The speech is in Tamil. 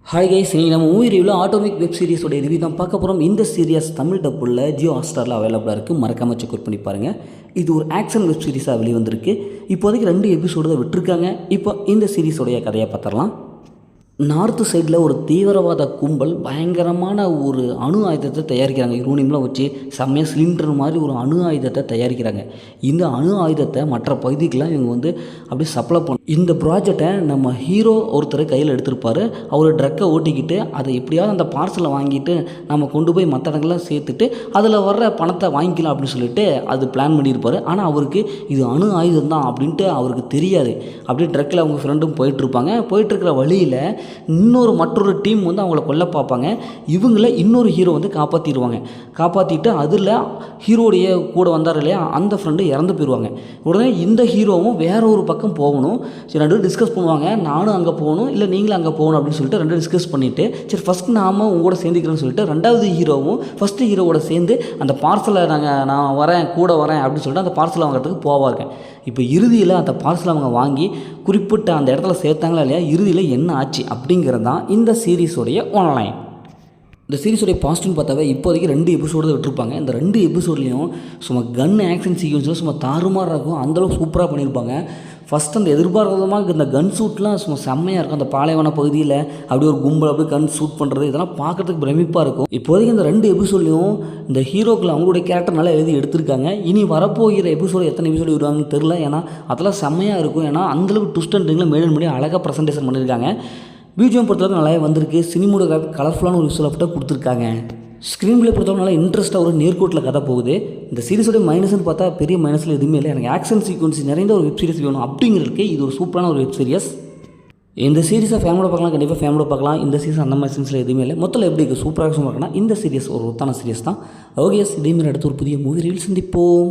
ஹாய் கைஸ், நீங்கள் நம்ம மூவி ரிவ்யூவில் ஆட்டோமிக் வெப் சீரிஸோட ரிவ்யூ தான் பார்க்க போகிறோம். இந்த சீரியஸ் தமிழ் டப்புள்ள ஜியோ ஹாட்ஸ்டாரில் அவைலபிளாக இருக்குது. மறக்காமல் செக் அவுட் பண்ணி பாருங்கள். இது ஒரு ஆக்ஷன் வெப் சீரிஸாக வெளிவந்திருக்கு. இப்போதைக்கு 2 எபிசோடு தான் விட்டுருக்காங்க. இப்போ இந்த சீரிஸோடைய கதையை பார்த்துடலாம். நார்த்து சைடில் ஒரு தீவிரவாத கும்பல் பயங்கரமான ஒரு அணு ஆயுதத்தை தயாரிக்கிறாங்க. யூரேனியம்லாம் வச்சு செம்மையாக சிலிண்டர் மாதிரி ஒரு அணு ஆயுதத்தை தயாரிக்கிறாங்க. இந்த அணு ஆயுதத்தை மற்ற பகுதிக்கெலாம் இவங்க அப்படியே சப்ளை பண்ண இந்த ப்ராஜெக்டை நம்ம ஹீரோ ஒருத்தர் கையில் எடுத்திருப்பார். அவர் ட்ரக்கை ஓட்டிக்கிட்டு அதை எப்படியாவது அந்த பார்சலை வாங்கிட்டு நம்ம கொண்டு போய் மற்ற இடங்கள்லாம் சேர்த்துட்டு அதில் வர்ற பணத்தை வாங்கிக்கலாம் அப்படின்னு சொல்லிட்டு அது பிளான் பண்ணியிருப்பார். ஆனால் அவருக்கு இது அணு ஆயுதம் தான் அப்படின்ட்டு அவருக்கு தெரியாது. அப்படியே ட்ரக்கில் அவங்க ஃப்ரெண்டும் போயிட்டுருப்பாங்க. போயிட்டுருக்கிற வழியில் மற்றொரு டீம் அவங்கள கொல்ல பார்ப்பாங்க. இவங்கள இன்னொரு ஹீரோ காப்பாற்றிடுவாங்க. காப்பாற்றிட்டு அதில் ஹீரோடைய கூட வந்தார் இல்லையா, அந்த ஃப்ரெண்டு இறந்து போயிடுவாங்க. உடனே இந்த ஹீரோவும் வேற ஒரு பக்கம் போகணும். சரி, 2 டிஸ்கஸ் பண்ணுவாங்க. நானும் அங்கே போகணும், இல்லை நீங்களும் அங்கே போகணும் அப்படின்னு சொல்லிட்டு 2 டிஸ்கஸ் பண்ணிவிட்டு, சரி ஃபஸ்ட் நாம உங்களோட சேர்ந்துக்கிறேன்னு சொல்லிட்டு 2வது ஹீரோவும் ஃபஸ்ட்டு ஹீரோவோட சேர்ந்து அந்த பார்சலை நான் வரேன் கூட வரேன் அப்படின்னு சொல்லிட்டு அந்த பார்சலை வாங்குறதுக்கு போவாங்க. இப்போ இறுதியில் அந்த பார்சல் அவங்க வாங்கி குறிப்பிட்ட அந்த இடத்துல சேர்த்தாங்களா இல்லையா, இறுதியில் என்ன ஆச்சு அப்படிங்கிறது தான் இந்த சீரீஸோடைய ஆன்லைன். இந்த சீரிஸோடைய பாசிட்டிவ்னு பார்த்தாவே இப்போதைக்கு 2 எபிசோடு தான் விட்டுருப்பாங்க. இந்த 2 எபிசோட்லேயும் சும்மா கன் ஆக்ஷன் சீக்வன்ஸில் சும்மா தாறுமாறாக இருக்கும். அந்தளவுக்கு சூப்பராக பண்ணியிருப்பாங்க. ஃபஸ்ட் அந்த எதிர்பாராதமாக இந்த கன் ஷூட்லாம் சும்மா செம்மையாக இருக்கும். அந்த பாலைவன பகுதியில் அப்படியே ஒரு கும்பல் அப்படியே கன் ஷூட் பண்ணுறது, இதெல்லாம் பார்க்குறதுக்கு பிரமிப்பாக இருக்கும். இப்போதைக்கு இந்த 2 எபிசோட்லையும் இந்த ஹீரோக்கள் அவங்களுடைய கேரக்டர் நல்லா எழுதி எடுத்திருக்காங்க. இனி வரப்போகிற எபிசோடு எத்தனை எபிசோடு வருவாங்கன்னு தெரில. ஏன்னா அதெல்லாம் செம்மையாக இருக்கும். ஏன்னா அந்தளவுக்கு ட்விஸ்ட் அண்ட் டர்னில் மேட் பண்ணி அழகாக ப்ரெசன்டேஷன் பண்ணியிருக்காங்க. பிஜிஎம் பொறுத்தளவுக்கு நல்லாவே வந்திருக்கு. சினிமோடோகிராஃபி கலர்ஃபுல்லான ஒரு விஷயம் கொடுத்துருக்காங்க. ஸ்க்ரீன் பிளே பொறுத்தவரை நல்லா இன்ட்ரெஸ்ட்டாக ஒரு நேர்கோட்டில் கதை போகுது. இந்த சீரிஸோட மைனஸ்னு பார்த்தா பெரிய மைனஸில் எதுவுமே இல்லை. எனக்கு ஆக்ஷன் சீக்வன்ஸ் நிறைந்த ஒரு வெப் சீரிஸ் வேணும் அப்படிங்கிறதுக்கு இது ஒரு சூப்பரான ஒரு வெப் சீரிஸ். இந்த சீரிஸை ஃபேமிலியோட பார்க்கலாம், கண்டிப்பாக ஃபேமிலியோட பார்க்கலாம். இந்த சீரிஸ் அந்த மாதிரி சீன்ஸில் எதுவுமே இல்லை. மொத்தத்தில் எப்படி இருக்குது, சூப்பராக இருக்குன்னா இந்த சீரிஸ் ஒரு ஒத்தான சீரிஸ் தான். ஓகே, இதேமாதிரி அடுத்து ஒரு புதிய மூவி ரிவ்யூ சந்திப்போம்.